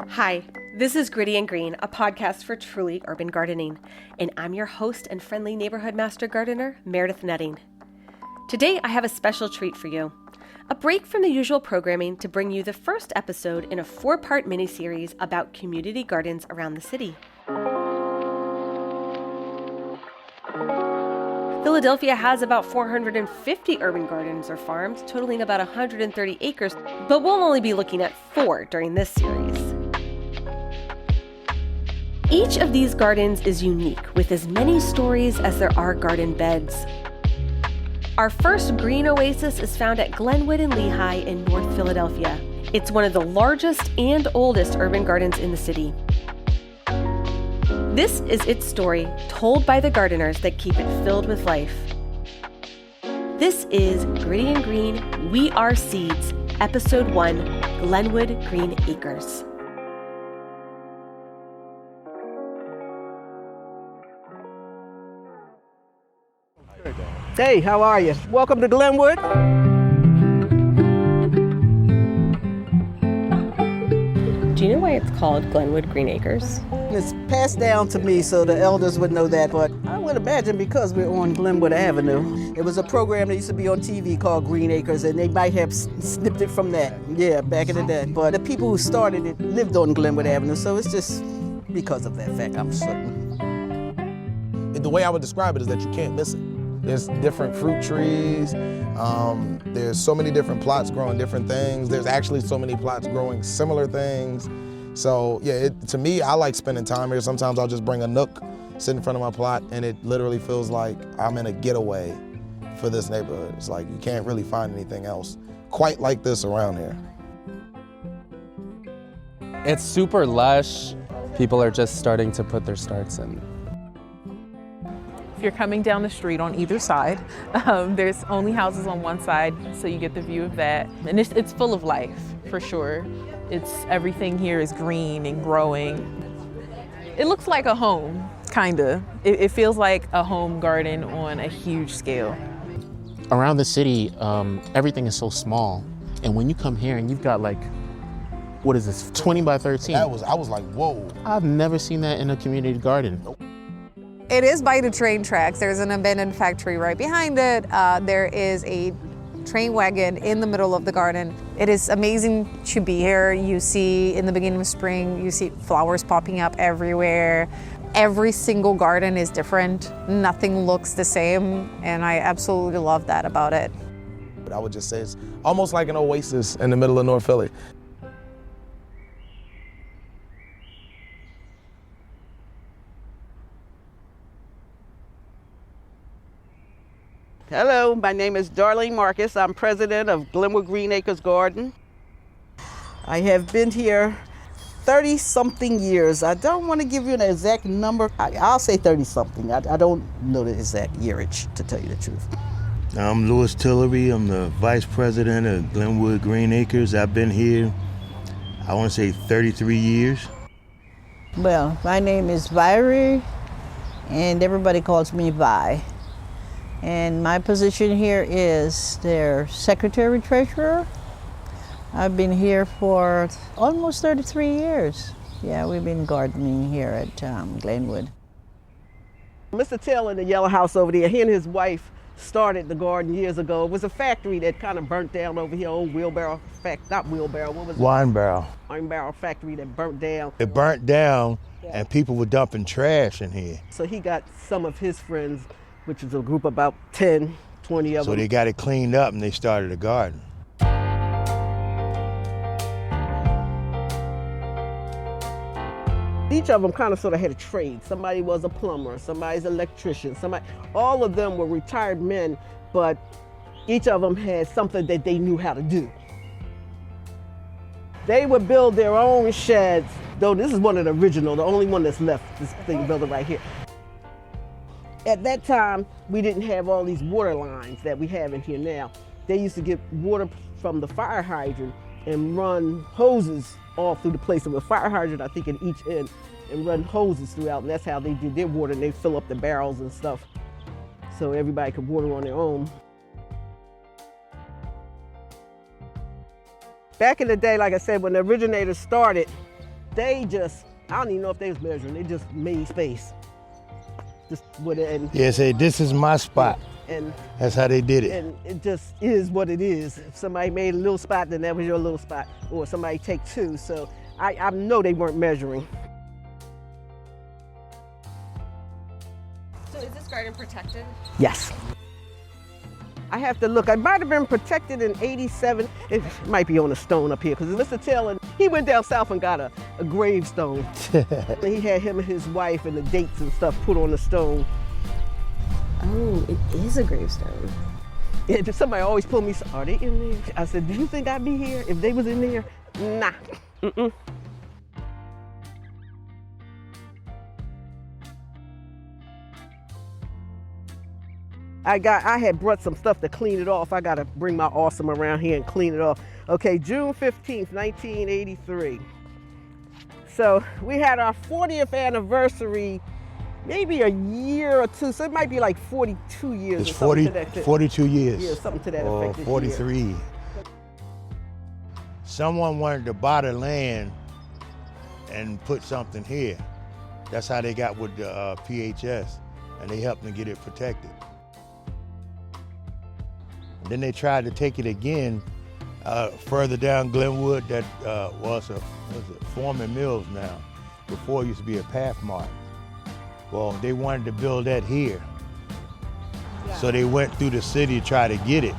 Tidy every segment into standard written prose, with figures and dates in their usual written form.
Hi, this is Gritty and Green, a podcast for truly urban gardening, and I'm your host and friendly neighborhood master gardener, Meredith Netting. Today, I have a special treat for you, a break from the usual programming to bring you the first episode in a 4-part miniseries about community gardens around the city. Philadelphia has about 450 urban gardens or farms, totaling about 130 acres, but we'll only be looking at 4 during this series. Each of these gardens is unique, with as many stories as there are garden beds. Our first green oasis is found at Glenwood and Lehigh in North Philadelphia. It's one of the largest and oldest urban gardens in the city. This is its story, told by the gardeners that keep it filled with life. This is Gritty and Green, We Are Seeds, Episode 1, Glenwood Green Acres. Hey, how are you? Welcome to Glenwood. Do you know why it's called Glenwood Green Acres? It's passed down to me so the elders would know that, but I would imagine because we're on Glenwood Avenue. It was a program that used to be on TV called Green Acres, and they might have snipped it from that, back in the day. But the people who started it lived on Glenwood Avenue, so it's just because of that fact, I'm certain. The way I would describe it is that you can't miss it. There's different fruit trees, there's so many different plots growing different things. There's actually so many plots growing similar things. So yeah, to me, I like spending time here. Sometimes I'll just bring a nook, sit in front of my plot, and it literally feels like I'm in a getaway for this neighborhood. It's like you can't really find anything else quite like this around here. It's super lush. People are just starting to put their starts in. If you're coming down the street on either side, there's only houses on one side, so you get the view of that. And it's full of life, for sure. Everything here is green and growing. It looks like a home, kinda. It feels like a home garden on a huge scale. Around the city, everything is so small. And when you come here and you've got what is this, 20 by 13? I was like, whoa. I've never seen that in a community garden. It is by the train tracks. There's an abandoned factory right behind it. There is a train wagon in the middle of the garden. It is amazing to be here. You see in the beginning of spring, you see flowers popping up everywhere. Every single garden is different. Nothing looks the same, and I absolutely love that about it. But I would just say it's almost like an oasis in the middle of North Philly. Hello, my name is Darlene Marcus. I'm president of Glenwood Green Acres Garden. I have been here 30-something years. I don't want to give you an exact number. I'll say 30-something. I don't know the exact yearage, to tell you the truth. I'm Louis Tillery. I'm the vice president of Glenwood Green Acres. I've been here, I want to say 33 years. Well, my name is Viri, and everybody calls me Vi. And my position here is their secretary-treasurer. I've been here for almost 33 years. Yeah, we've been gardening here at Glenwood. Mr. Taylor in the yellow house over there, he and his wife started the garden years ago. It was a factory that kind of burnt down over here, old wheelbarrow not wheelbarrow, what was it? Wine barrel. Wine barrel factory that burnt down. It burnt down and people were dumping trash in here. So he got some of his friends, which was a group of about 10, 20 of them. So they got it cleaned up and they started a garden. Each of them kind of sort of had a trade. Somebody was a plumber, somebody's an electrician, all of them were retired men, but each of them had something that they knew how to do. They would build their own sheds, though this is one of the original, the only one that's left, this thing built right here. At that time, we didn't have all these water lines that we have in here now. They used to get water from the fire hydrant and run hoses all through the place. There was a fire hydrant, I think, at each end, and run hoses throughout, and that's how they did their water, and they fill up the barrels and stuff so everybody could water on their own. Back in the day, like I said, when the originators started, They just, I don't even know if they was measuring, they just made space. Just with it, and Yeah, say, this is my spot. and That's how they did it. and it just is what it is. If somebody made a little spot, then that was your little spot, or somebody take two. So I know they weren't measuring. So is this garden protected? Yes. I have to look. I might have been protected in '87. It might be on a stone up here, because Mr. Taylor, he went down south and got a gravestone. He had him and his wife and the dates and stuff put on the stone. Oh, it is a gravestone. Yeah, somebody always pulled me, are they in there? I said, do you think I'd be here if they was in there? Nah. Mm-mm. I had brought some stuff to clean it off. I gotta bring my awesome around here and clean it off. Okay, June 15th, 1983. So we had our 40th anniversary, maybe a year or two, so it might be like 42 years. It's or something to 40, that 42 years. Yeah, something to that or effect. this 43. year. Someone wanted to buy the land and put something here. That's how they got with the PHS, and they helped them get it protected. And then they tried to take it again further down Glenwood. That was a Foreman Mills now. Before it used to be a Pathmark. Well, they wanted to build that here. So they went through the city to try to get it.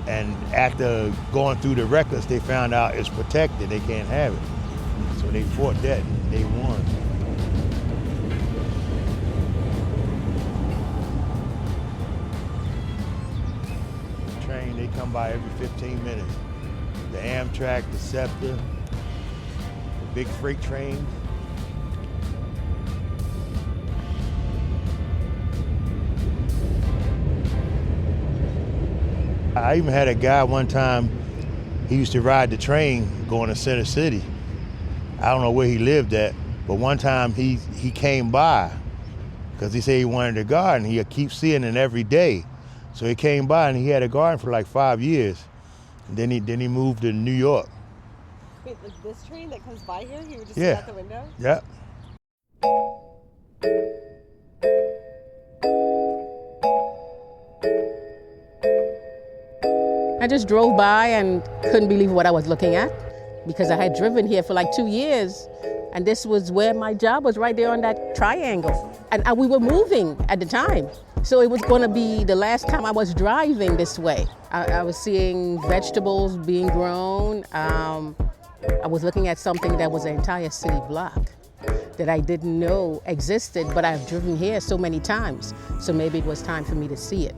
And after going through the records, they found out it's protected, they can't have it. So they fought that and they won. The train, they come by every 15 minutes. The Amtrak, the Scepter, the big freight trains. I even had a guy one time, he used to ride the train going to Center City. I don't know where he lived at, but one time he came by because he said he wanted a garden. He keep seeing it every day. So he came by and he had a garden for like 5 years. And then he moved to New York. Wait, like this train that comes by here, he would just Yeah. see out the window? Yeah. I just drove by and couldn't believe what I was looking at because I had driven here for like 2 years and this was where my job was, right there on that triangle. And we were moving at the time. So it was gonna be the last time I was driving this way. I was seeing vegetables being grown. I was looking at something that was an entire city block that I didn't know existed, but I've driven here so many times. So maybe it was time for me to see it.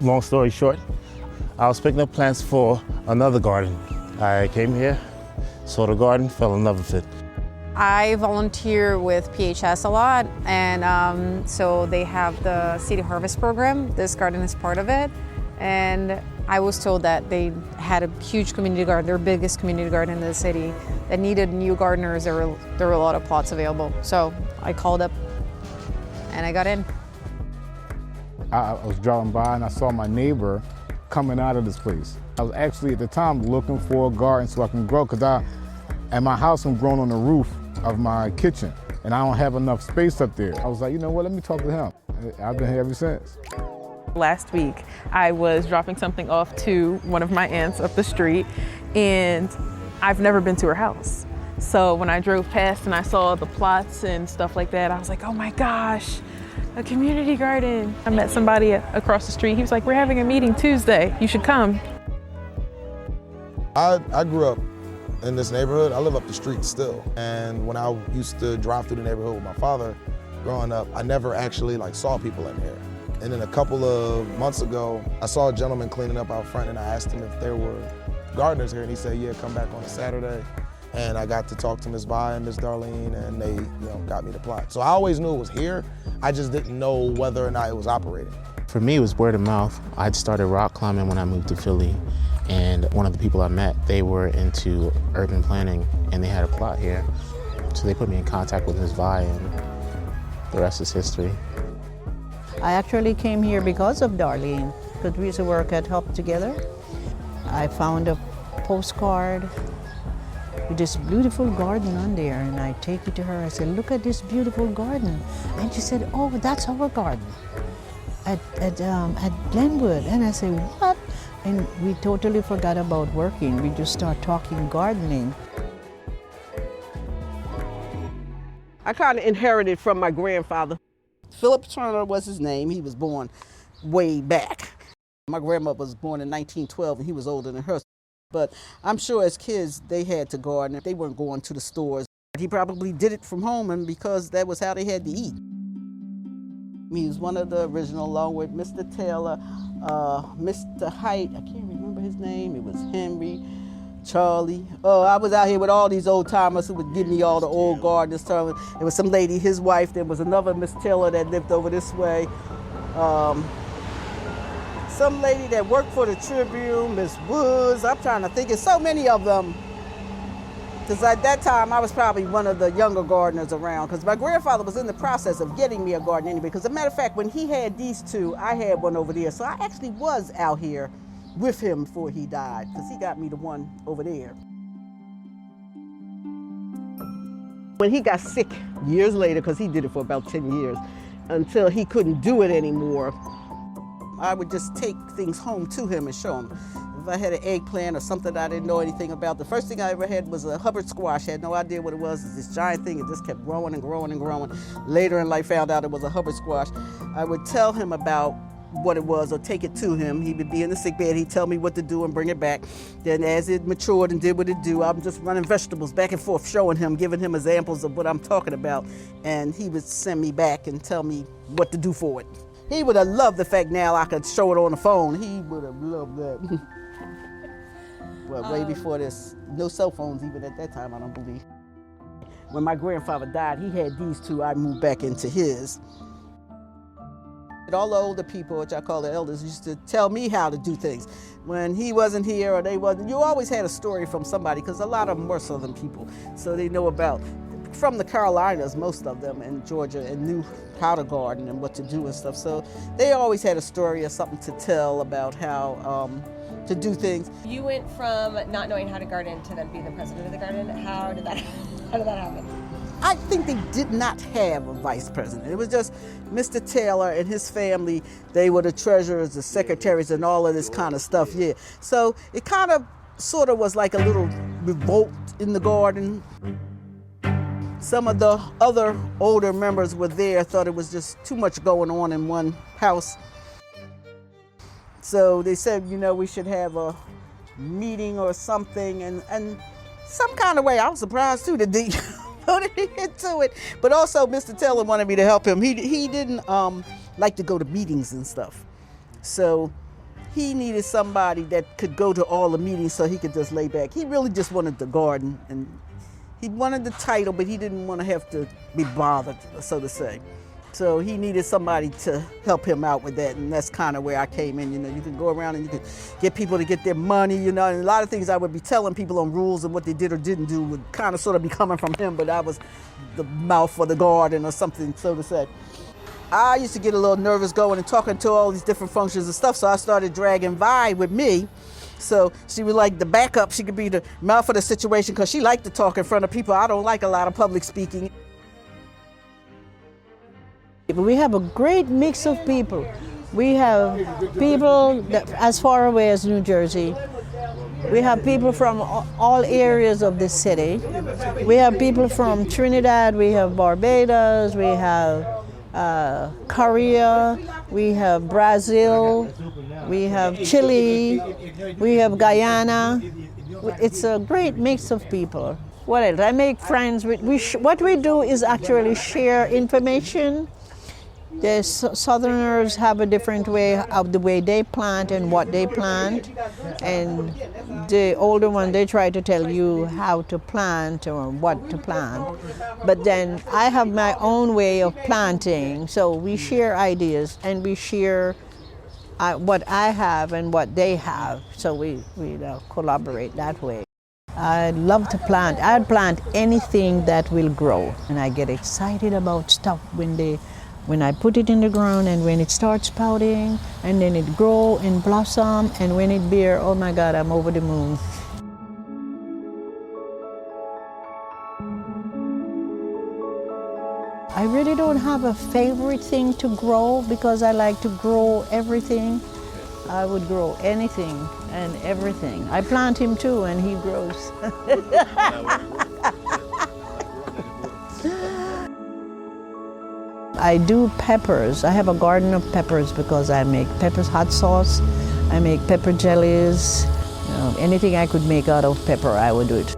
Long story short, I was picking up plants for another garden. I came here, saw the garden, fell in love with it. I volunteer with PHS a lot, and so they have the City Harvest program. This garden is part of it, and I was told that they had a huge community garden, their biggest community garden in the city, that needed new gardeners. There were a lot of plots available, so I called up, and I got in. I was driving by and I saw my neighbor coming out of this place. I was actually at the time looking for a garden so I can grow, because at my house I'm growing on the roof of my kitchen and I don't have enough space up there. I was like, you know what, let me talk to him. I've been here ever since. Last week, I was dropping something off to one of my aunts up the street, and I've never been to her house. So when I drove past and I saw the plots and stuff like that, I was like, oh my gosh, a community garden. I met somebody across the street. He was like, we're having a meeting Tuesday. You should come. I grew up in this neighborhood. I live up the street still. And when I used to drive through the neighborhood with my father growing up, I never actually saw people in here. And then a couple of months ago, I saw a gentleman cleaning up out front and I asked him if there were gardeners here and he said, yeah, come back on a Saturday. And I got to talk to Ms. Vi and Ms. Darlene and they got me the plot. So I always knew it was here. I just didn't know whether or not it was operating. For me, it was word of mouth. I'd started rock climbing when I moved to Philly, and one of the people I met, they were into urban planning and they had a plot here. So they put me in contact with Ms. Vi and the rest is history. I actually came here because of Darlene, because we used to work at Help Together. I found a postcard with this beautiful garden on there. And I take it to her. I said, look at this beautiful garden. And she said, oh, that's our garden at Glenwood. And I said, what? And we totally forgot about working. We just start talking gardening. I kind of inherited from my grandfather. Philip Turner was his name. He was born way back. My grandmother was born in 1912 and he was older than her. But I'm sure as kids they had to garden. They weren't going to the stores. He probably did it from home and because that was how they had to eat. He was one of the original, along with Mr. Taylor, Mr. Height, I can't remember his name. It was Henry, Charlie. Oh, I was out here with all these old timers who would give me all the old gardeners. There was some lady, his wife. There was another Miss Taylor that lived over this way. Some lady that worked for the Tribune, Miss Woods. I'm trying to think. There's so many of them. Because at that time, I was probably one of the younger gardeners around. Because my grandfather was in the process of getting me a garden anyway. Because as a matter of fact, when he had these two, I had one over there. So I actually was out here with him before he died. Because he got me the one over there. When he got sick years later, because he did it for about 10 years, until he couldn't do it anymore, I would just take things home to him and show him. If I had an eggplant or something I didn't know anything about, the first thing I ever had was a Hubbard squash. I had no idea what it was. It's this giant thing. It just kept growing and growing and growing. Later in life, found out it was a Hubbard squash. I would tell him about what it was or take it to him. He would be in the sick bed. He'd tell me what to do and bring it back. Then as it matured and did what it do, I'm just running vegetables back and forth, showing him, giving him examples of what I'm talking about. And he would send me back and tell me what to do for it. He would have loved the fact now I could show it on the phone. He would have loved that. Well, way before this, no cell phones even at that time, I don't believe. When my grandfather died, he had these two. I moved back into his. All the older people, which I call the elders, used to tell me how to do things. When he wasn't here or they wasn't, you always had a story from somebody, because a lot of them were Southern people. So they know about, from the Carolinas, most of them, in Georgia, and knew how to garden and what to do and stuff. So they always had a story or something to tell about how to do things. You went from not knowing how to garden to then being the president of the garden. How did that happen? I think they did not have a vice president. It was just Mr. Taylor and his family. They were the treasurers, the secretaries, and all of this kind of stuff, yeah. So it kind of sort of was like a little revolt in the garden. Some of the other older members were there, thought it was just too much going on in one house. So they said, you know, we should have a meeting or something, and some kind of way, I was surprised too that they voted into it. But also Mr. Taylor wanted me to help him. He didn't like to go to meetings and stuff. So he needed somebody that could go to all the meetings so he could just lay back. He really just wanted the garden, and he wanted the title, but he didn't want to have to be bothered, so to say. So he needed somebody to help him out with that, and that's kind of where I came in. You know, you can go around and you can get people to get their money, you know, and a lot of things I would be telling people on rules and what they did or didn't do would kind of sort of be coming from him, but I was the mouth for the garden or something, so to say. I used to get a little nervous going and talking to all these different functions and stuff, so I started dragging Vi with me. So she was like the backup. She could be the mouth for the situation because she liked to talk in front of people. I don't like a lot of public speaking. We have a great mix of people. We have people that, as far away as New Jersey. We have people from all areas of the city. We have people from Trinidad, we have Barbados, we have Korea, we have Brazil, we have Chile, we have Guyana. It's a great mix of people. What else? I make friends with, what we do is actually share information. The Southerners have a different way of the way they plant and what they plant, and the older one, they try to tell you how to plant or what to plant. But then I have my own way of planting, so we share ideas and we share what I have and what they have, so we collaborate that way. I love to plant. I'd plant anything that will grow, and I get excited about stuff when I put it in the ground and when it starts sprouting and then it grow and blossom, and when it bear, oh my God, I'm over the moon. really don't have a favorite thing to grow because I like to grow everything. I would grow anything and everything. I plant him too and he grows. I do peppers. I have a garden of peppers because I make peppers hot sauce. I make pepper jellies. Anything I could make out of pepper, I would do it.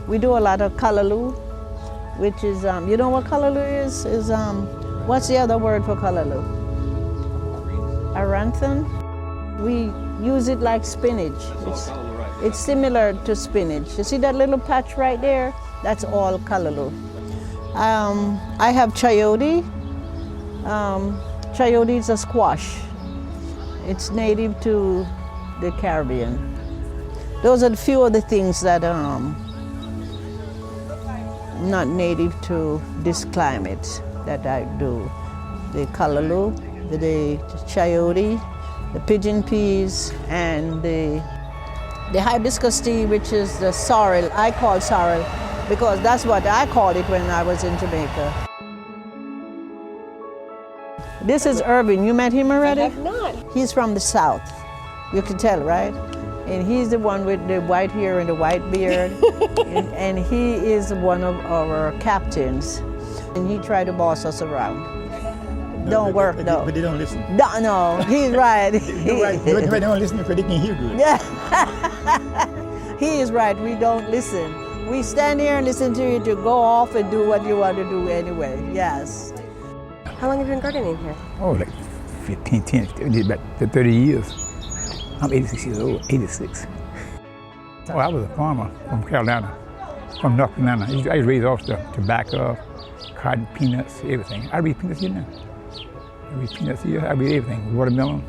We do a lot of callaloo, which is, you know what callaloo is? What's the other word for callaloo? Aranthan. We use it like spinach. It's similar to spinach. You see that little patch right there? That's all callaloo. I have chayote. Chayote is a squash. It's native to the Caribbean. Those are a few of the things that not native to this climate that I do. The callaloo, the chayote, the pigeon peas, and the hibiscus tea, which is the sorrel. I call sorrel because that's what I called it when I was in Jamaica. This is Irvin. You met him already? I have not. He's from the South. You can tell, right? And he's the one with the white hair and the white beard. and he is one of our captains. And he tried to boss us around. Don't work though. But they don't listen. No, he's right. They don't listen because they can hear good. Yeah. He is right. We don't listen. We stand here and listen to you to go off and do what you want to do anyway. Yes. How long have you been gardening here? Oh, like 15, about 30 years. I'm 86 years old, 86. Oh, I was a farmer from Carolina, from North Carolina. I raised off the tobacco, cotton, peanuts, everything. I raise peanuts here now. I raise peanuts here, I raise everything, watermelon.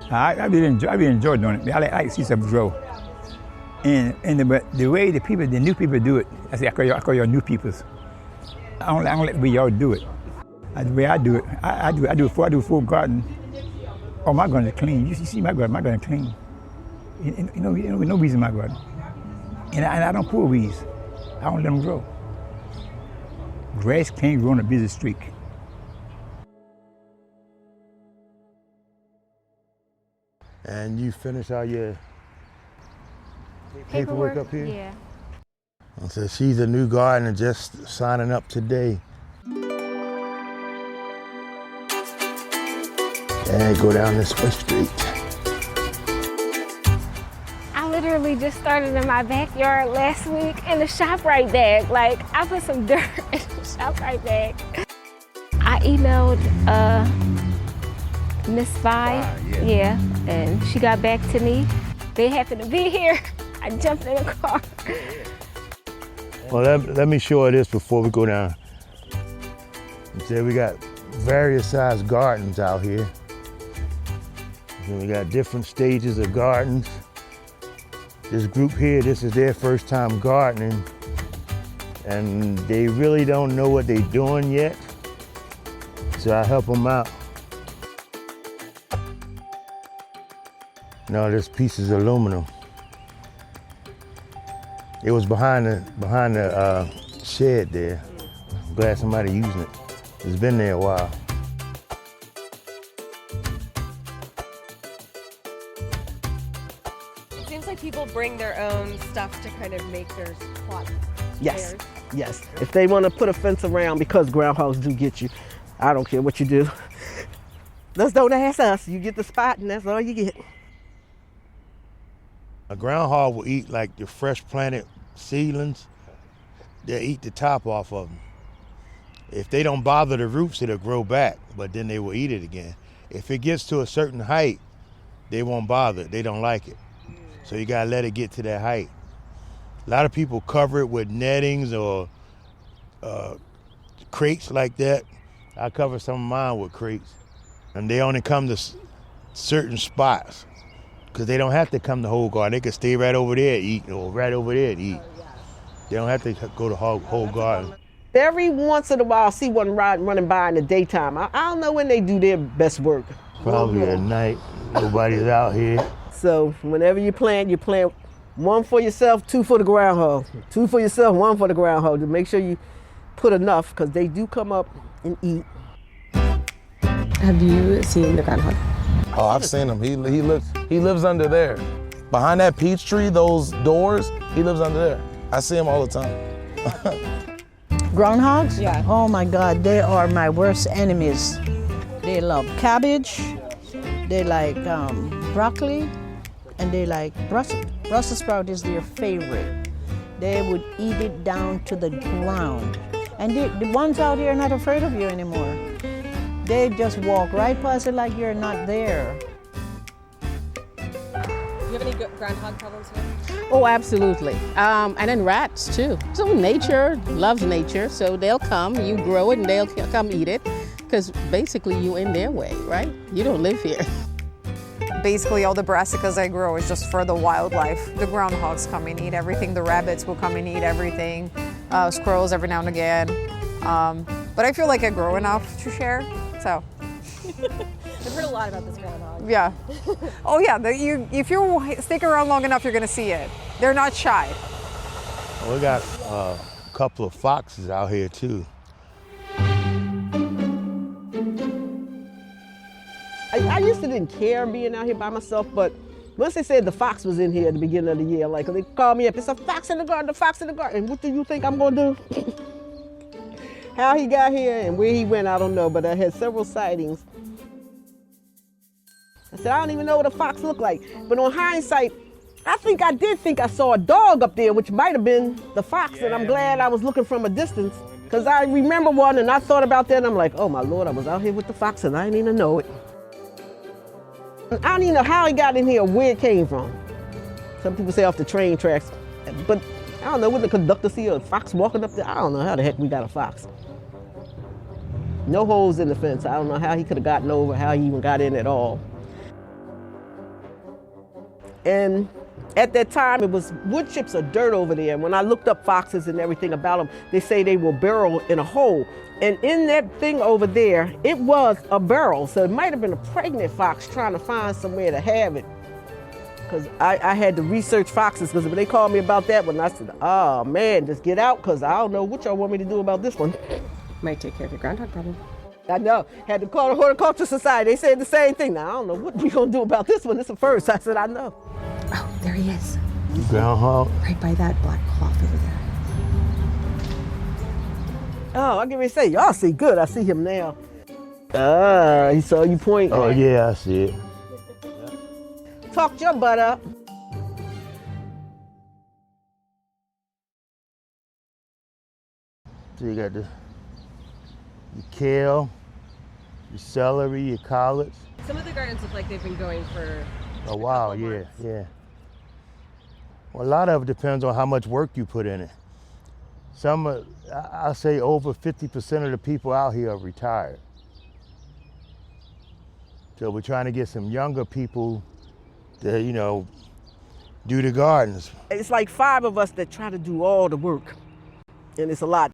I really enjoy doing it. I like to see stuff grow. But the way the new people do it, I call y'all new peoples. I don't let the way y'all do it. The way I do it, I do a full garden. Oh, my garden is clean. You see my garden is clean. No weeds in my garden. And I don't pull weeds. I don't let them grow. Grass can't grow on a busy street. And you finish all your paperwork up here? Yeah. So she's a new gardener just signing up today. And go down this way street. I literally just started in my backyard last week in the ShopRite bag. Like, I put some dirt in the ShopRite bag. I emailed Miss Vi, yeah, and she got back to me. They happened to be here. I jumped in the car. Well, let me show her this before we go down. So we got various sized gardens out here. And we got different stages of gardens. This group here, this is their first time gardening, and they really don't know what they're doing yet, so I help them out. No, this piece is aluminum. It was behind the shed there. I'm glad somebody using it. It's been there a while. It seems like people bring their own stuff to kind of make their plot. Yes, yes. If they want to put a fence around, because groundhogs do get you, I don't care what you do. Just don't ask us. You get the spot and that's all you get. A groundhog will eat like the fresh planted seedlings. They'll eat the top off of them. If they don't bother the roots, it'll grow back, but then they will eat it again. If it gets to a certain height, they won't bother. They don't like it. So you gotta let it get to that height. A lot of people cover it with nettings or crates like that. I cover some of mine with crates. And they only come to certain spots because they don't have to come to whole garden. They can stay right over there and eat or right over there and eat. They don't have to go to whole garden. Every once in a while, I see one running by in the daytime. I don't know when they do their best work. Probably at night. Nobody's out here. So whenever you plant one for yourself, two for the groundhog. Two for yourself, one for the groundhog. To make sure you put enough because they do come up and eat. Have you seen the groundhog? Oh, I've seen him. He lives under there. Behind that peach tree, those doors, he lives under there. I see him all the time. Groundhogs? Yeah. Oh my God, they are my worst enemies. They love cabbage, they like broccoli, and they like Brussels sprout is their favorite. They would eat it down to the ground. And the ones out here are not afraid of you anymore. They just walk right past it like you're not there. Do you have any groundhog problems here? Oh, absolutely. And then rats too. So nature loves nature, so they'll come, you grow it, and they'll come eat it, because basically you're in their way, right? You don't live here. Basically, all the brassicas I grow is just for the wildlife. The groundhogs come and eat everything. The rabbits will come and eat everything. Squirrels every now and again. But I feel like I grow enough to share, so. I've heard a lot about this groundhog. Yeah. Oh yeah, if you stick around long enough, you're gonna see it. They're not shy. We got a couple of foxes out here too. I used to didn't care being out here by myself, but once they said the fox was in here at the beginning of the year, like they called me up, it's a fox in the garden, the fox in the garden. And what do you think I'm gonna do? How he got here and where he went, I don't know, but I had several sightings. I said, I don't even know what a fox looked like. But on hindsight, I did think I saw a dog up there, which might have been the fox, and I'm glad I was looking from a distance, because I remember one and I thought about that and I'm like, oh my Lord, I was out here with the fox and I didn't even know it. I don't even know how he got in here or where it came from. Some people say off the train tracks, but I don't know, would the conductor see a fox walking up there? I don't know how the heck we got a fox. No holes in the fence. I don't know how he could have gotten over, how he even got in at all. And at that time, it was wood chips or dirt over there. And when I looked up foxes and everything about them, they say they will burrow in a hole. And in that thing over there, it was a burrow. So it might have been a pregnant fox trying to find somewhere to have it. Because I had to research foxes, because when they called me about that one, I said, oh man, just get out, because I don't know what y'all want me to do about this one. Might take care of your groundhog problem. I know. Had to call the Horticulture Society. They said the same thing. Now, I don't know what we going to do about this one. It's a first. I said, I know. Oh, there he is. Groundhog? Right by that black cloth over there. Oh, I get ready to say, y'all see good. I see him now. Ah, he saw you point. Oh yeah, I see it. Talked your butt up. So you got your kale, your celery, your collards. Some of the gardens look like they've been going for a while, yeah. Well, a lot of it depends on how much work you put in it. Some, I'll say over 50% of the people out here are retired. So we're trying to get some younger people to, you know, do the gardens. It's like 5 of us that try to do all the work, and it's a lot.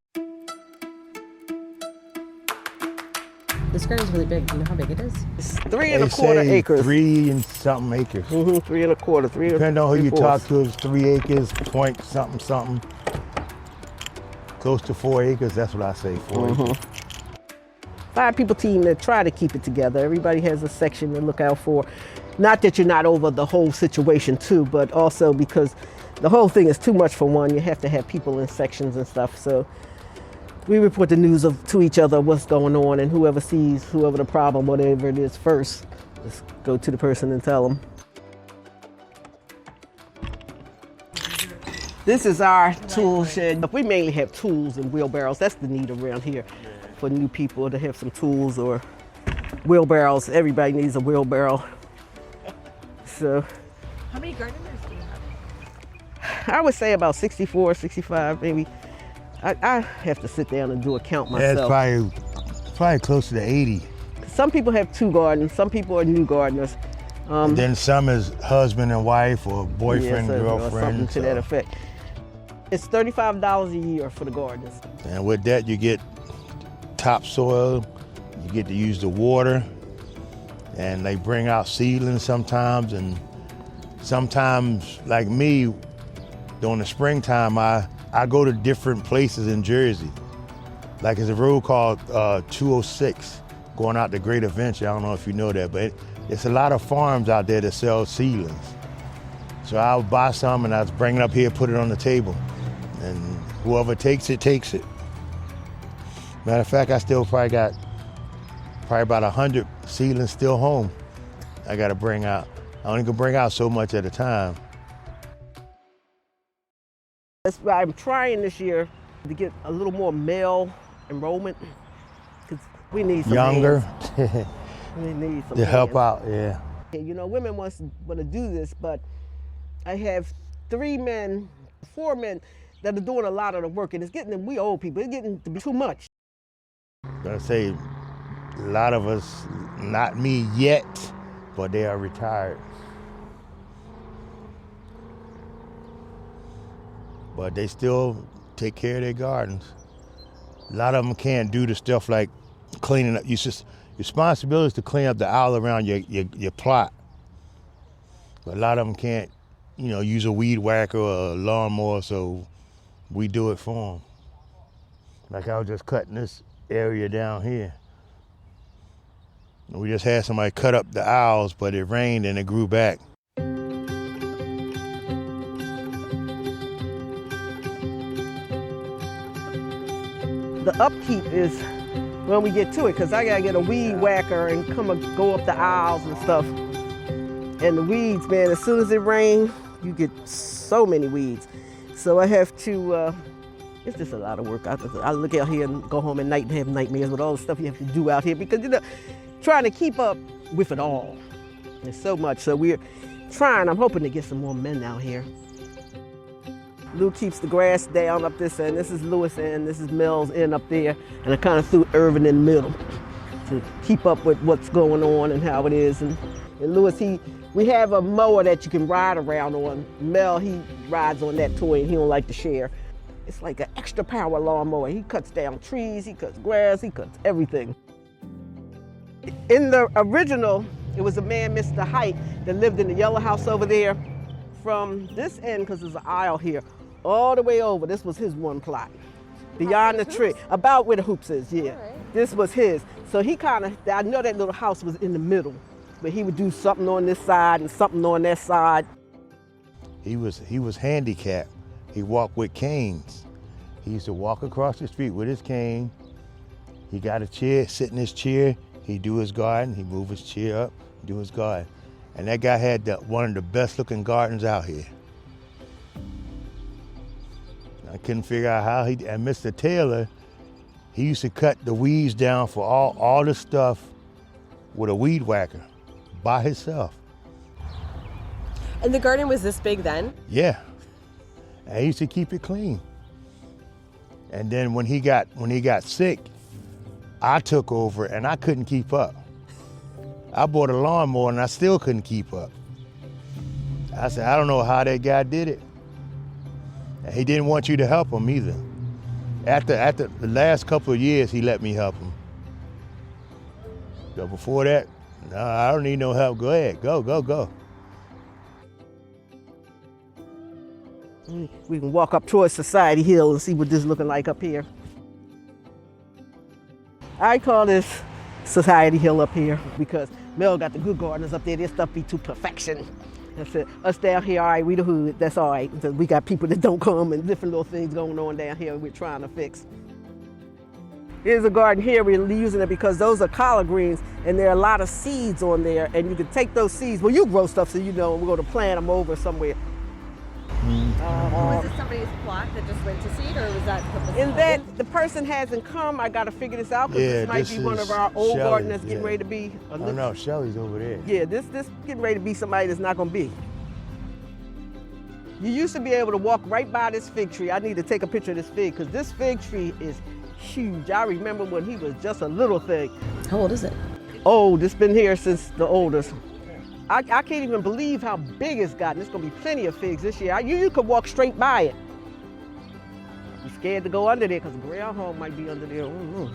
This garden's really big. Do you know how big it is? It's 3 1/4 acres. 3 and something acres. 3 1/4. Depending on who you talk to, it's 3 acres, point something, something. Close to 4 acres, that's what I say, 4 acres. 5-people team that try to keep it together. Everybody has a section to look out for. Not that you're not over the whole situation too, but also because the whole thing is too much for one. You have to have people in sections and stuff. So we report the news to each other, what's going on, and whoever sees, whoever the problem, whatever it is first, just go to the person and tell them. This is our tool shed. We mainly have tools and wheelbarrows. That's the need around here for new people to have some tools or wheelbarrows. Everybody needs a wheelbarrow. So, How many gardeners do you have? I would say about 64, 65 maybe. I have to sit down and do a count myself. That's probably closer to 80. Some people have 2 gardens. Some people are new gardeners. Then some is husband and wife or boyfriend, girlfriend. Or something to that effect. It's $35 a year for the gardens. And with that, you get topsoil, you get to use the water, and they bring out seedlings sometimes. And sometimes, like me, during the springtime, I go to different places in Jersey Like there's a road called 206 going out to Greater Venture. I don't know if you know that, but it's a lot of farms out there that sell seedlings. So I'll buy some and I'll bring it up here, put it on the table. And whoever takes it, takes it. Matter of fact, I still probably got about 100 seedlings still home I gotta bring out. I only can bring out so much at a time. That's why I'm trying this year to get a little more male enrollment, because we need some Younger. hands. We need some To help hands. out, yeah. You know, women want to do this, but I have 4 men that are doing a lot of the work, and it's getting, we old people, it's getting to be too much. I'm gonna say a lot of us, not me yet, but they are retired. But they still take care of their gardens. A lot of them can't do the stuff like cleaning up. Your responsibility is to clean up the aisle around your plot. But a lot of them can't, you know, use a weed whacker or a lawnmower, so we do it for them. Like I was just cutting this area down here. We just had somebody cut up the aisles, but it rained and it grew back. The upkeep is when we get to it, because I gotta get a weed whacker and go up the aisles and stuff. And the weeds, man, as soon as it rains, you get so many weeds. So I have to, it's just a lot of work. I look out here and go home at night and have nightmares with all the stuff you have to do out here, because, you know, trying to keep up with it all. There's so much, so we're trying. I'm hoping to get some more men out here. Lou keeps the grass down up this end. This is Lewis end, this is Mel's end up there, and I kind of threw Irvin in the middle to keep up with what's going on and how it is. And Lewis, we have a mower that you can ride around on. Mel, he rides on that toy and he don't like to share. It's like an extra power lawnmower. He cuts down trees, he cuts grass, he cuts everything. In the original, it was a man, Mr. Height, that lived in the yellow house over there. From this end, because there's an aisle here, all the way over, this was his one plot. Beyond the tree, about where the hoops is, yeah. Right. This was his. So he kind of, I know that little house was in the middle, but he would do something on this side and something on that side. He was handicapped. He walked with canes. He used to walk across the street with his cane. He got a chair, sit in his chair, he'd do his garden, he'd move his chair up, do his garden. And that guy had one of the best looking gardens out here. I couldn't figure out how and Mr. Taylor, he used to cut the weeds down for all the stuff with a weed whacker by himself. And the garden was this big then? Yeah, and he used to keep it clean. And then when he got sick, I took over and I couldn't keep up. I bought a lawnmower and I still couldn't keep up. I said, I don't know how that guy did it. And he didn't want you to help him either. After the last couple of years, he let me help him. So before that, no, I don't need no help. Go ahead, go. We can walk up towards Society Hill and see what this is looking like up here. I call this Society Hill up here because Mel got the good gardeners up there. Their stuff be to perfection. That's it. Us down here, all right, we the hood, that's all right. We got people that don't come and different little things going on down here we're trying to fix. Here's a garden here, we're using it because those are collard greens and there are a lot of seeds on there and you can take those seeds, well you grow stuff so you know we're going to plant them over somewhere. Was this somebody's plot that just went to seed, or was that purposeful? In that the person hasn't come, I got to figure this out because this might be one of our old gardens that's getting ready to be. Oh no, Shelly's over there. Yeah, this getting ready to be somebody that's not going to be. You used to be able to walk right by this fig tree. I need to take a picture of this fig because this fig tree is huge. I remember when he was just a little thing. How old is it? Old. It's been here since the oldest. I can't even believe how big it's gotten. There's going to be plenty of figs this year. You could walk straight by it. You're scared to go under there because the groundhog might be under there. You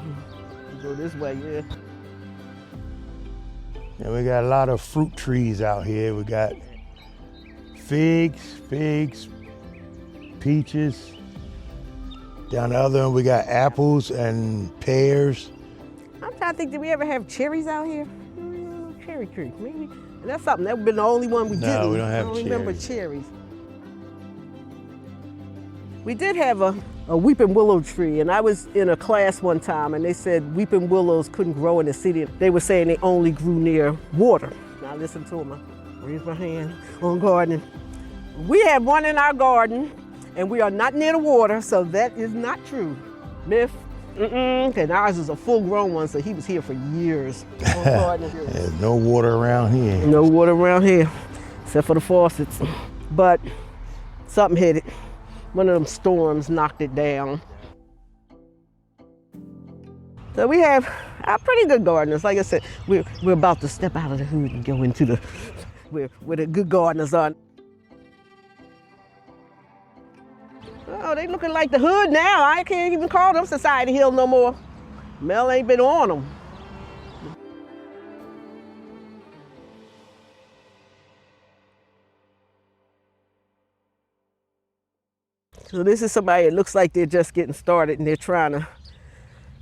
go this way, yeah. And we got a lot of fruit trees out here. We got figs, peaches, Down the other end, we got apples and pears. I'm trying to think, did we ever have cherries out here? Cherry tree, maybe. And that's something, that would have been the only one we didn't. No, we don't have I don't remember cherries. cherries. We did have a weeping willow tree, and I was in a class one time, and they said weeping willows couldn't grow in the city. They were saying they only grew near water. Now listen to them. I raise my hand on gardening. We have one in our garden, and we are not near the water, so that is not true. Myth. And ours is a full-grown one, so he was here for years. There's no water around here. No water around here, except for the faucets. But something hit it. One of them storms knocked it down. So we have pretty good gardeners. Like I said, we're about to step out of the hood and go into where the good gardeners are. Oh, they looking like the hood now. I can't even call them Society Hill no more. Mel ain't been on them. So this is somebody, it looks like they're just getting started and they're trying to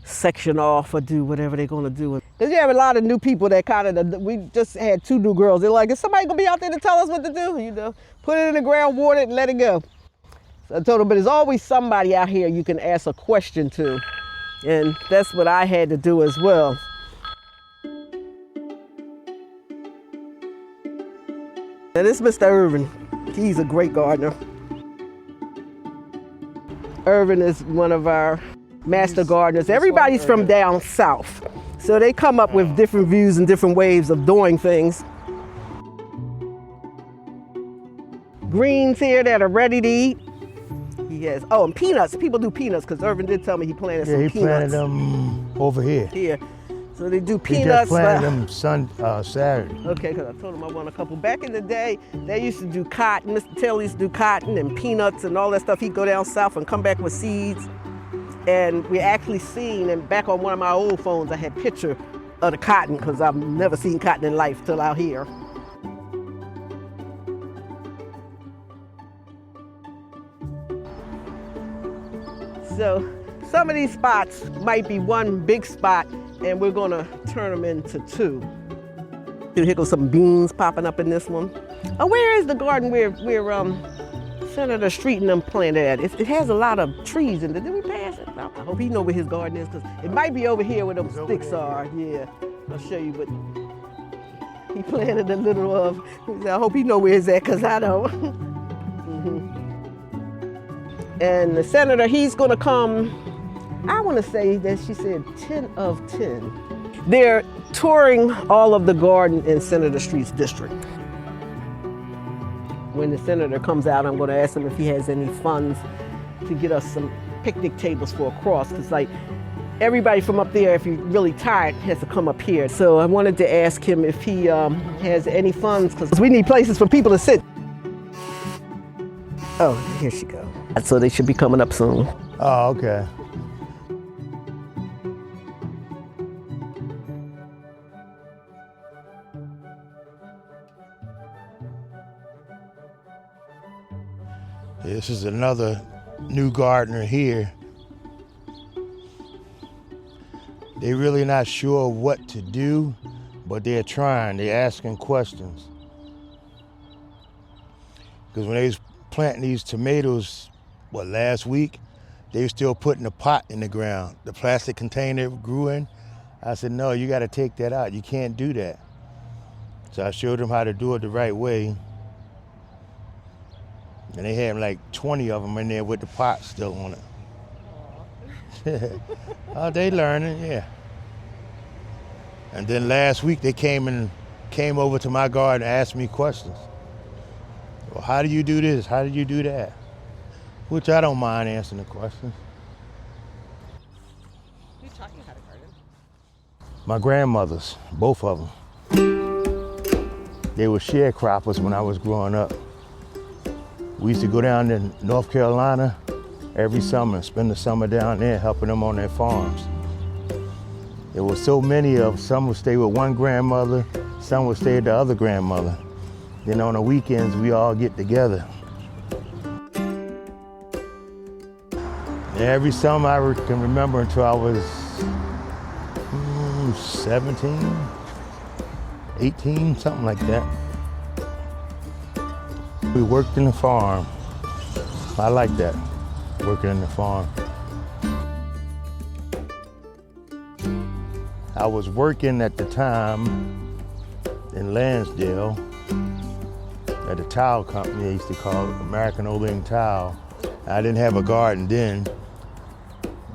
section off or do whatever they're gonna do. Because you have a lot of new people that we just had 2 new girls. They're like, is somebody gonna be out there to tell us what to do? You know, put it in the ground, water it, and let it go. So I told them, but there's always somebody out here you can ask a question to. And that's what I had to do as well. And this is Mr. Irvin. He's a great gardener. Irvin is one of our master gardeners. Everybody's from down south. So they come up with different views and different ways of doing things. Greens here that are ready to eat. He has, and peanuts. People do peanuts because Irvin did tell me he planted some peanuts. Yeah, he planted them over here. Here. So they do He peanuts. just planted them Saturday. Okay, because I told him I want a couple. Back in the day, they used to do cotton. Mr. Taylor used to do cotton and peanuts and all that stuff. He'd go down south and come back with seeds. And we actually seen, and back on one of my old phones, I had a picture of the cotton because I've never seen cotton in life till out here. So some of these spots might be one big spot, and we're gonna turn them into 2. Here goes some beans popping up in this one. Oh, where is the garden where Senator Street and them planted at? It has a lot of trees in it. Did we pass it? I hope he know where his garden is, because it might be over here where them sticks are. Yeah, I'll show you what he planted a little of. I hope he know where it's at, because I don't. And the senator, he's gonna come, I wanna say that she said 10 of 10. They're touring all of the garden in Senator Street's district. When the senator comes out, I'm gonna ask him if he has any funds to get us some picnic tables for a cross, because like everybody from up there, if you're really tired, has to come up here. So I wanted to ask him if he has any funds, because we need places for people to sit. Oh, here she goes. So they should be coming up soon. Oh, okay. This is another new gardener here. They're really not sure what to do, but they're trying. They're asking questions. Because when they was planting these tomatoes, last week, they were still putting the pot in the ground. The plastic container it grew in. I said, no, you gotta take that out. You can't do that. So I showed them how to do it the right way. And they had like 20 of them in there with the pot still on it. Oh, they learning, yeah. And then last week they came over to my garden and asked me questions. Well, how do you do this? How do you do that? Which I don't mind answering the questions. Who taught you how to garden? My grandmothers, both of them. They were sharecroppers when I was growing up. We used to go down to North Carolina every summer and spend the summer down there helping them on their farms. There were so many of them. Some would stay with one grandmother, some would stay with the other grandmother. Then on the weekends, we all get together. Every summer I can remember until I was 17, 18, something like that. We worked in the farm. I like that, working in the farm. I was working at the time in Lansdale at a tile company they used to call it American Oling Tile. I didn't have a garden then.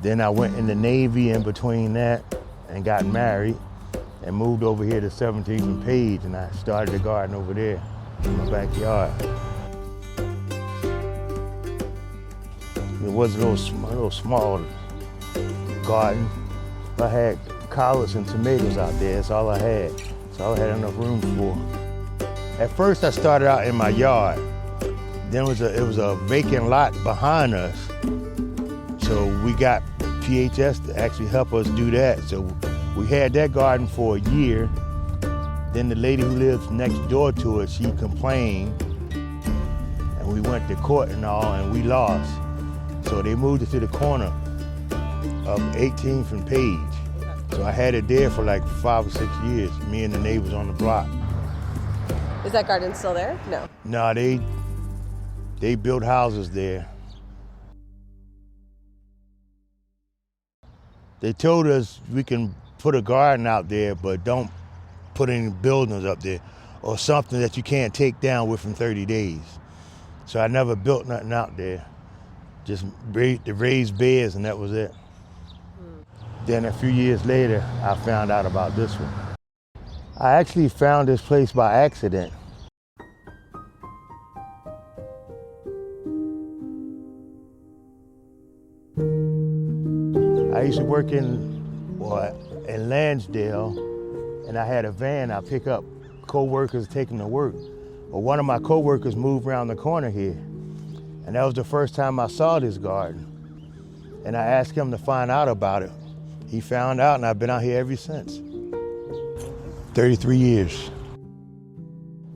Then I went in the Navy in between that and got married and moved over here to 17th and Page, and I started a garden over there in my backyard. It was a little small garden. I had collards and tomatoes out there. That's all I had. That's all I had enough room for. At first I started out in my yard. Then it was a vacant lot behind us. So we got PHS to actually help us do that. So we had that garden for a year. Then the lady who lives next door to us, she complained. And we went to court and all, and we lost. So they moved it to the corner of 18th and Page. So I had it there for like 5 or 6 years, me and the neighbors on the block. Is that garden still there? No. No, they built houses there. They told us we can put a garden out there, but don't put any buildings up there or something that you can't take down within 30 days. So I never built nothing out there. Just the raised beds, and that was it. Then a few years later, I found out about this one. I actually found this place by accident. I used to work in Lansdale, and I had a van. I pick up co-workers taking to work. Well, one of my co-workers moved around the corner here, and that was the first time I saw this garden. And I asked him to find out about it. He found out, and I've been out here ever since. 33 years.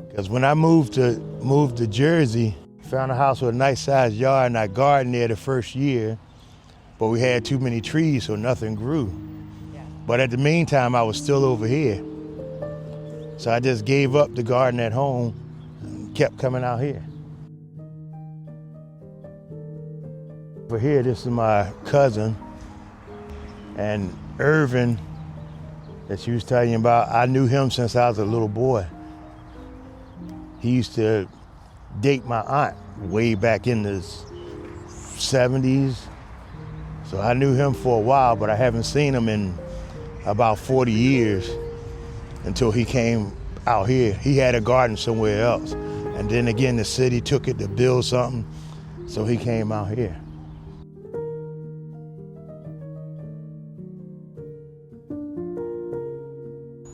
Because when I moved to Jersey, found a house with a nice sized yard, and I gardened there the first year, but we had too many trees, so nothing grew. But at the meantime, I was still over here. So I just gave up the garden at home and kept coming out here. Over here, this is my cousin, and Irvin, that she was telling you about, I knew him since I was a little boy. He used to date my aunt way back in the 70s. So I knew him for a while, but I haven't seen him in about 40 years until he came out here. He had a garden somewhere else. And then again, the city took it to build something, so he came out here.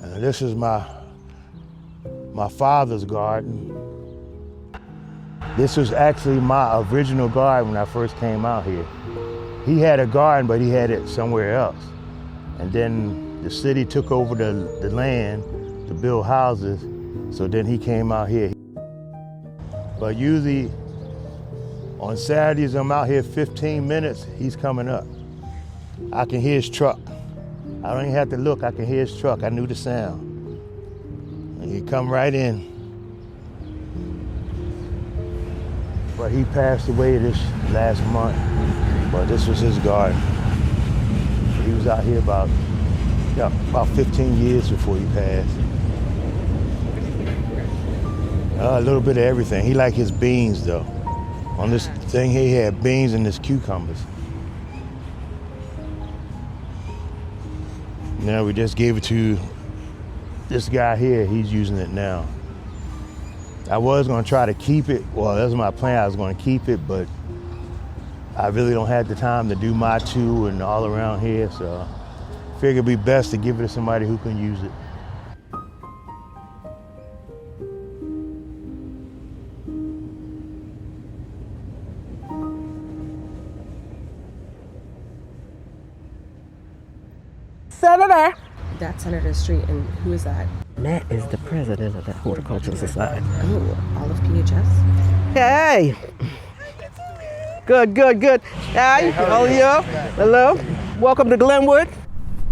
And this is my father's garden. This was actually my original garden when I first came out here. He had a garden, but he had it somewhere else. And then the city took over the land to build houses, so then he came out here. But usually on Saturdays, I'm out here 15 minutes, he's coming up. I can hear his truck. I don't even have to look, I can hear his truck. I knew the sound. And he'd come right in. But he passed away this last month. But this was his garden. He was out here about 15 years before he passed. A little bit of everything. He liked his beans though. On this thing here, he had beans and his cucumbers. Now we just gave it to this guy here. He's using it now. I was gonna try to keep it. Well, that was my plan. I was gonna keep it, but I really don't have the time to do my two and all around here, so I figured it'd be best to give it to somebody who can use it. Senator. That's Senator Street, and who is that? That is the president of the Horticultural Society. Oh, all of PHS? Hey. Good, good, good. Hi, how are you? Hello. Welcome to Glenwood.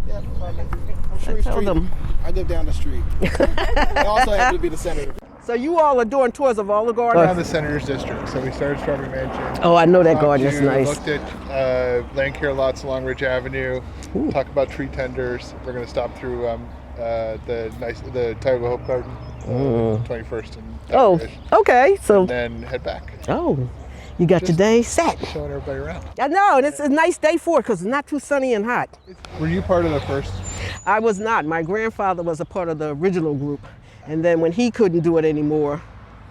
Yeah, I'm sure told them. I live down the street. I also happen to be the senator. So you all are doing tours of all the Down gardens? the Senator's District. So we started Strawberry Mansion. Oh, I know that Talked garden is to- nice. Looked at land care lots along Ridge Avenue. Talk about tree tenders. We're going to stop through the Tioga Hope Garden, 21st and Oh, okay. So, and then head back. oh, you got your day set. Showing everybody around. I know, and it's a nice day for it because it's not too sunny and hot. Were you part of the first? I was not. My grandfather was a part of the original group, and then when he couldn't do it anymore,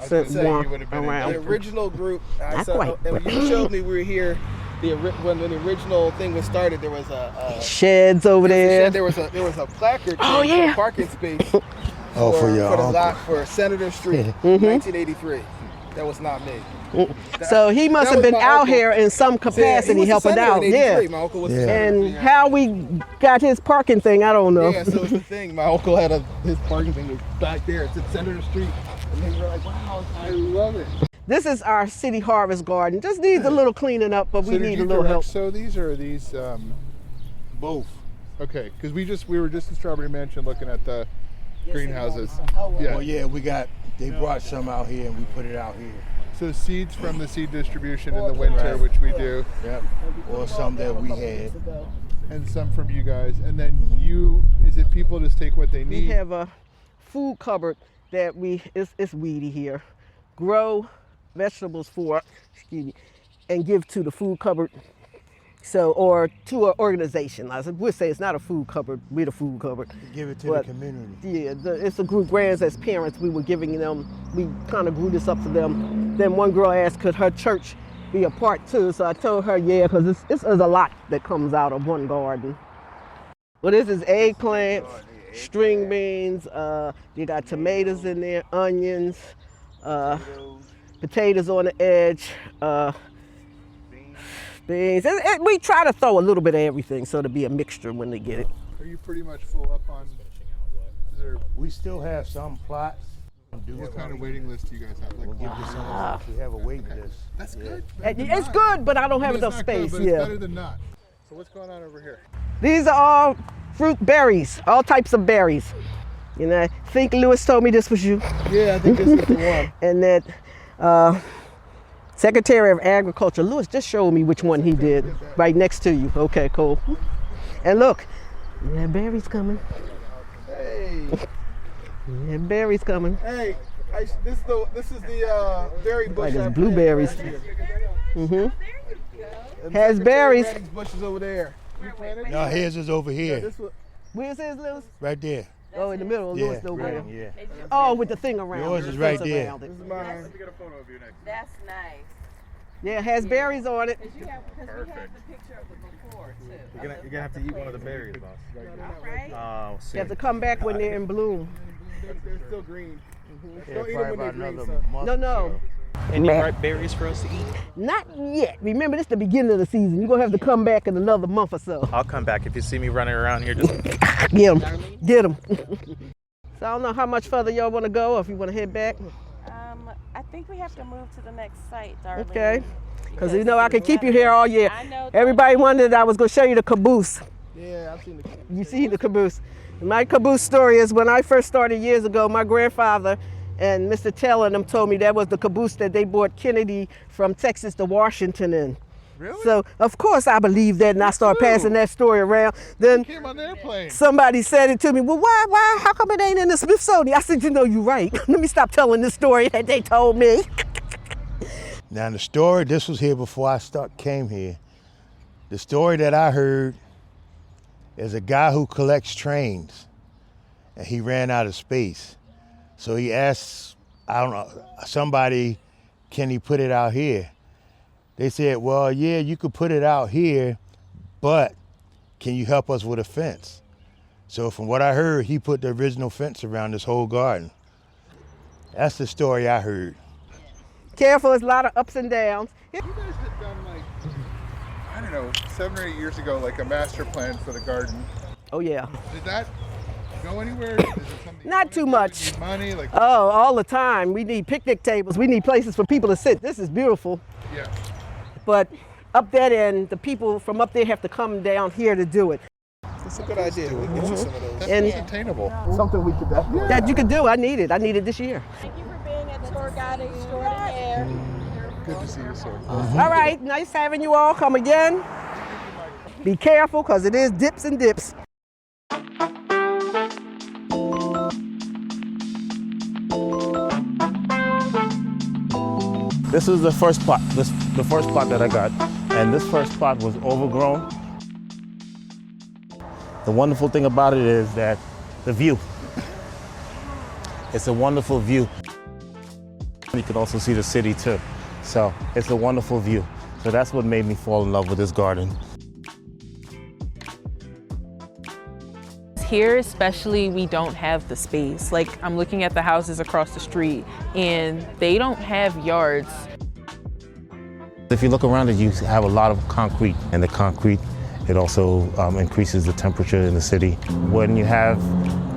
sent one around. The original group. Not quite, And but- when you showed me we were here, when the original thing was started, there was a Sheds over there. There was a placard. Oh, for yeah. a parking space. For your for the uncle. lot for Senator Street, Mm-hmm. 1983. That was not me. So he must That have was been my out uncle. here in some capacity he was the helping senator out. in Yeah. 83. My uncle was the senator. And how we got his parking thing, I don't know. Yeah, so it's the thing. My uncle had his parking thing was back there. It's at Senator Street. And they were like, wow, I love it. This is our city harvest garden. Just needs a little cleaning up, but we So did need you a little direct help. sow these or are these Both. okay? Because we were just in Strawberry Mansion looking at the greenhouses. Yeah. Well, yeah, they brought some out here and we put it out here. So seeds from the seed distribution in the winter, which we do. Yep. Or some that we had. And some from you guys. And then is it people just take what they We need? have a food cupboard that it's weedy here. Grow vegetables for, excuse me, and give to the food cupboard. So, or to an organization. I would say it's not a food cupboard, we're the food cupboard. Give it to But, the community. Yeah, it's a group, grands as parents, we were giving them, we kind of grew this up for them. Then one girl asked, could her church be a part too? So I told her, yeah, because it's a lot that comes out of one garden. Well, this is eggplants, string beans, you got tomatoes in there, onions, potatoes on the edge, beans. We try to throw a little bit of everything so to be a mixture when they get it. Are you pretty much full up on? We still have some plots. What kind of waiting list do you guys have? Like, We'll give you some of those. We have a waiting list. That's good. It's good, but I don't have enough It's not good, space. but Yeah. It's better than not. So what's going on over here? These are all fruit berries, all types of berries. You know, I think Lewis told me this was you. Yeah, I think this is the one. And that Secretary of Agriculture, Lewis just showed me which one he did, right next to you. Okay, cool. And look, yeah, berries coming. Hey, Yeah, berries coming. hey, this is the berry bush. Like I it's planted blueberries. right here. Mm-hmm. And Has Secretary berries. Redding's bush is over there. You planted? No, his is over Yeah, here. this one. Where's his, Lewis? Right there. Oh, in the middle. Yeah, Lewis over there. right, yeah. Oh, with the thing around Yours it. is the right fence there. around it. This is mine. That's nice. Yeah, it has berries on it. Because we have the picture of the before too. You're gonna have to eat one of the berries, boss. Oh, You have to come back when they're in bloom. They're still green. Yeah, Don't eat probably them when about they're green, another son. month. No. Any ripe berries for us to eat? Not yet. Remember, this is the beginning of the season. You're going to have to come back in another month or so. I'll come back if you see me running around here. Just Get them. Get them. So I don't know how much further y'all want to go or if you want to head back. I think we have to move to the next site, Darlene. Okay. Because you know I can keep you here all year. I know. Everybody wondered I was going to show you the caboose. Yeah, I've seen the. You see the caboose. My caboose story is when I first started years ago, my grandfather and Mr. Taylor and them told me that was the caboose that they brought Kennedy from Texas to Washington in. Really? So, of course, I believed that, and I started passing that story around. Then Came on the airplane. somebody said it to me, well, why, how come it ain't in the Smithsonian? I said, you know, you're right. Let me stop telling this story that they told me. Now the story, this was here before I came here. The story that I heard is a guy who collects trains and he ran out of space. So he asked, I don't know, somebody, can he put it out here? They said, well, yeah, you could put it out here, but can you help us with a fence? So from what I heard, he put the original fence around this whole garden. That's the story I heard. Careful, there's a lot of ups and downs. You guys had done like, I don't know, 7 or 8 years ago, like a master plan for the garden. Oh, yeah. Did that go anywhere? Is it something Not too much. need money? Like, Oh, all the time. We need picnic tables. We need places for people to sit. This is beautiful. yeah. but up that end, the people from up there have to come down here to do it. It's a good idea. We can get you some of those. And It's attainable. Something we could definitely. that you could do. I need it this year. Thank you for being a tour guide extraordinaire. Good to see you, sir. All right, nice having you all. Come again. Be careful, because it is dips and dips. This is the first plot. The first plot that I got, and this first plot was overgrown. The wonderful thing about it is that the view. It's a wonderful view. You can also see the city too. So it's a wonderful view. So that's what made me fall in love with this garden. Here especially, we don't have the space. Like, I'm looking at the houses across the street and they don't have yards. If you look around it, you have a lot of concrete, and the concrete, it also increases the temperature in the city. When you have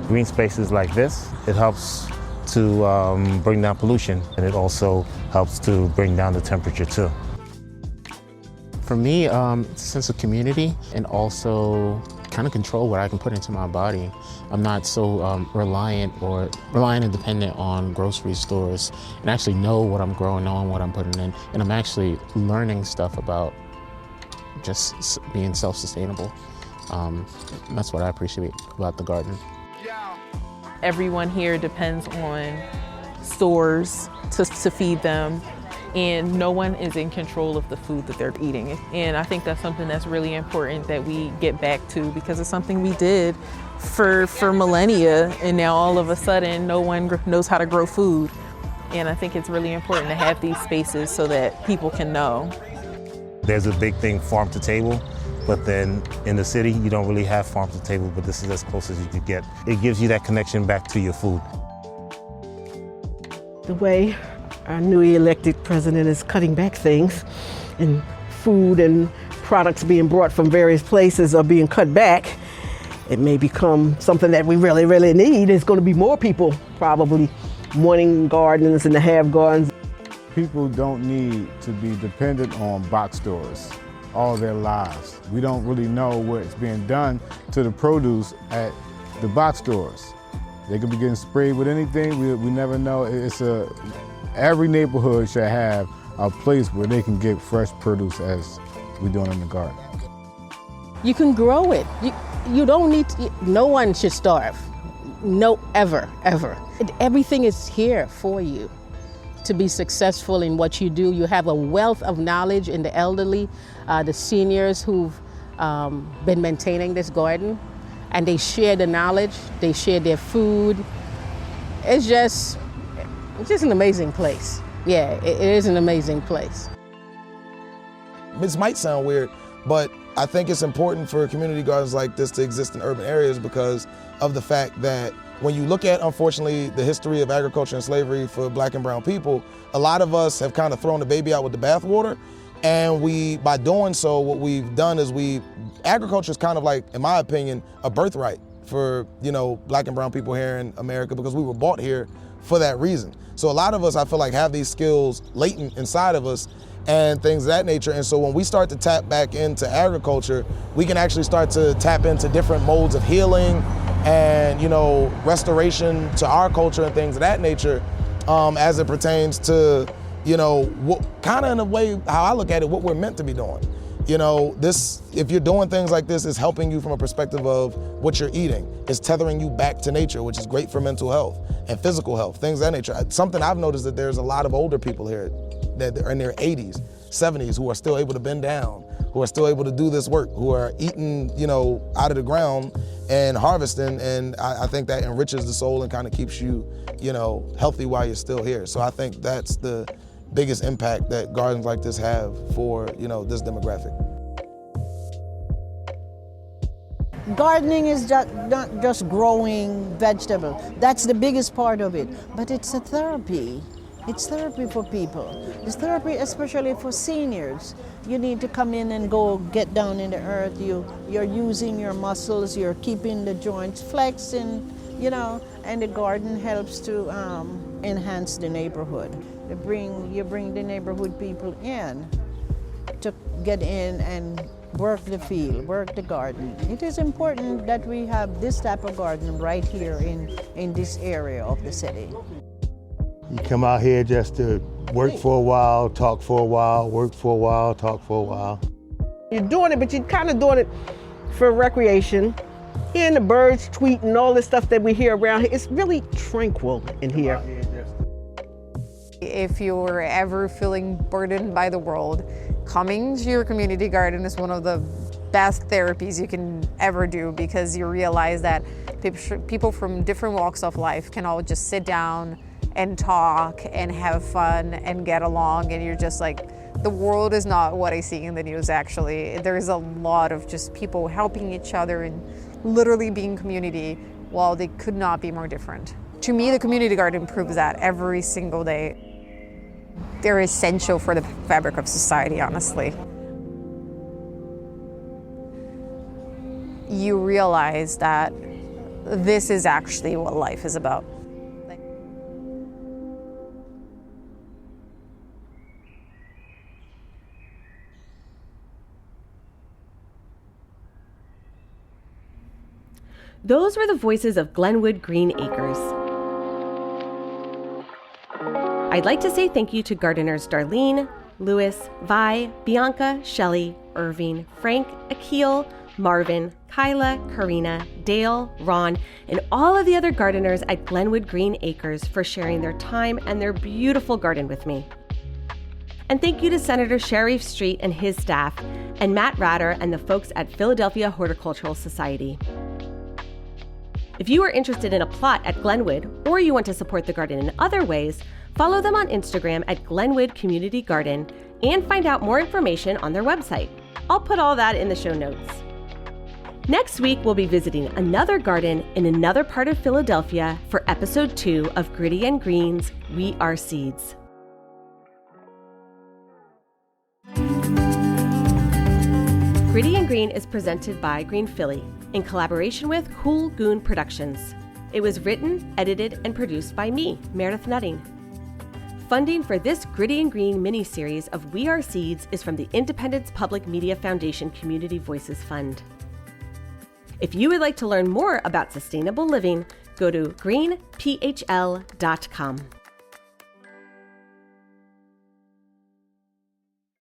green spaces like this, it helps to bring down pollution, and it also helps to bring down the temperature too. For me, it's a sense of community and also kind of control what I can put into my body. I'm not so reliant and dependent on grocery stores, and actually know what I'm growing, knowing what I'm putting in, and I'm actually learning stuff about just being self-sustainable. That's what I appreciate about the garden. Everyone here depends on stores to feed them, and no one is in control of the food that they're eating. And I think that's something that's really important that we get back to, because it's something we did for millennia, and now all of a sudden no one knows how to grow food. And I think it's really important to have these spaces so that people can know. There's a big thing, farm to table, but then in the city, you don't really have farm to table, but this is as close as you could get. It gives you that connection back to your food. The way our newly elected president is cutting back things, and food and products being brought from various places are being cut back, it may become something that we really, really need. There's going to be more people probably wanting gardens and to have gardens. People don't need to be dependent on box stores all their lives. We don't really know what's being done to the produce at the box stores. They could be getting sprayed with anything. We never know. Every neighborhood should have a place where they can get fresh produce, as we're doing in the garden. You can grow it. You don't need to, no one should starve. No, ever. Everything is here for you to be successful in what you do. You have a wealth of knowledge in the elderly, the seniors who've been maintaining this garden, and they share the knowledge, they share their food. It's just an amazing place. Yeah, it is an amazing place. This might sound weird, but I think it's important for community gardens like this to exist in urban areas because of the fact that when you look at, unfortunately, the history of agriculture and slavery for Black and brown people, a lot of us have kind of thrown the baby out with the bathwater. And by doing so, what we've done is agriculture is kind of like, in my opinion, a birthright for, Black and brown people here in America, because we were brought here for that reason. So a lot of us, I feel like, have these skills latent inside of us and things of that nature. And so when we start to tap back into agriculture, we can actually start to tap into different modes of healing and, restoration to our culture and things of that nature, as it pertains to, what kind of, in a way, how I look at it, what we're meant to be doing. If you're doing things like this, is helping you from a perspective of what you're eating. It's tethering you back to nature, which is great for mental health and physical health, things of that nature. Something I've noticed that there's a lot of older people here that are in their 80s, 70s, who are still able to bend down, who are still able to do this work, who are eating, out of the ground and harvesting. And I think that enriches the soul and kind of keeps you, healthy while you're still here. So I think that's the biggest impact that gardens like this have for, this demographic. Gardening is not just growing vegetables. That's the biggest part of it, but it's a therapy. It's therapy for people. It's therapy especially for seniors. You need to come in and go get down in the earth. You're using your muscles, you're keeping the joints flexing, and the garden helps to enhance the neighborhood. You bring the neighborhood people in to get in and work the field, work the garden. It is important that we have this type of garden right here in this area of the city. You come out here just to work for a while, talk for a while, work for a while, talk for a while. You're doing it, but you're kind of doing it for recreation. Hearing the birds tweet and all this stuff that we hear around here, it's really tranquil in here. If you're ever feeling burdened by the world, coming to your community garden is one of the best therapies you can ever do, because you realize that people from different walks of life can all just sit down and talk and have fun and get along, and you're just like, the world is not what I see in the news actually. There's a lot of just people helping each other and literally being community while they could not be more different. To me, the community garden proves that every single day. They're essential for the fabric of society, honestly. You realize that this is actually what life is about. Those were the voices of Glenwood Green Acres. I'd like to say thank you to gardeners Darlene, Louis, Vi, Bianca, Shelley, Irving, Frank, Akil, Marvin, Kyla, Karina, Dale, Ron, and all of the other gardeners at Glenwood Green Acres for sharing their time and their beautiful garden with me. And thank you to Senator Sharif Street and his staff, and Matt Ratter and the folks at Philadelphia Horticultural Society. If you are interested in a plot at Glenwood, or you want to support the garden in other ways, follow them on Instagram at Glenwood Community Garden and find out more information on their website. I'll put all that in the show notes. Next week, we'll be visiting another garden in another part of Philadelphia for episode 2 of Gritty and Green's We Are Seeds. Gritty and Green is presented by Green Philly in collaboration with Cool Goon Productions. It was written, edited, and produced by me, Meredith Nutting. Funding for this Gritty and Green mini-series of We Are Seeds is from the Independence Public Media Foundation Community Voices Fund. If you would like to learn more about sustainable living, go to greenphl.com.